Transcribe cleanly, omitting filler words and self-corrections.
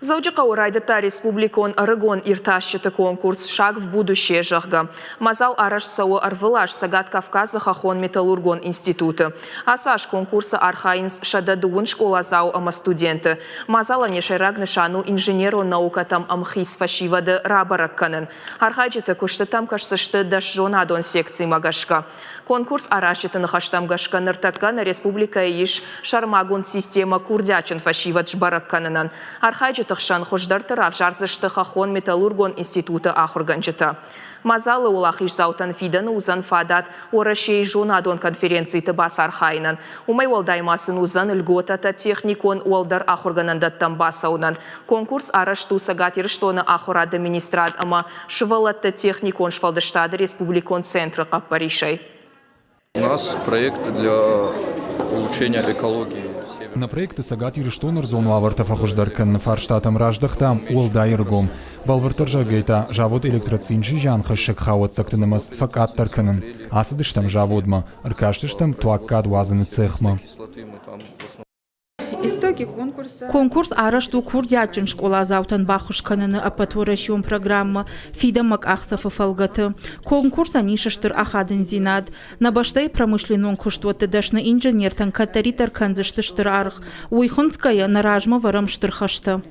Заучика урайдата республикон Орегон иртащиты конкурс «Шаг в будущее» жахга. Мазал араш сау арвылаш Сагат Кавказа хахон металлургон институты. Асаш конкурса архаинс шададуын школа зау ама студенты. Мазала нешераг нешану инженеру наукатам амхис фашивады рабаракканын. Архайджиты куштатам кашсышты даш жонадон секции магашка. Конкурс арашиты нахаштам гашка ныртаткан республика иш шармагун система курдячин фашивадж баракканынан. Архайджиты Шан хождар тарав жарзышты хахон металлургон институты ахурганчыта. Мазалы улахиш заутан фиданы узан фадат орашей жонадон конференции бас архайнан. Умай уалдаймасын узан льготата техникон уалдар ахурганандаттан басаунан. Конкурс арашту сагатир штоны ахур администрат ама швалатта техникон швалдаштады республикон центра каппаришай. У нас проект для улучшения экологии. На проекты Сагатир Штонер зону авартафа хуждаркан фарштатам раждахтам уалдайргом. Балвартаржа гейта жавод электрацинжи жан хашек хават сактанамас факат тарканан. Асадыштам жаводма, аркаштыштам туаккад вазаны цехма. Истоки конкурса. Конкурс арашту курдячин школа заутан бахушкананы апатурашион программа фидамак ахсафа фалгаты. Конкурс анишаштыр ахадын зинад. Набаштай промышленон куштуаты дашна инженертан катаритар канзыштыштыр арх. Уйхонская наражма варам штырхашты.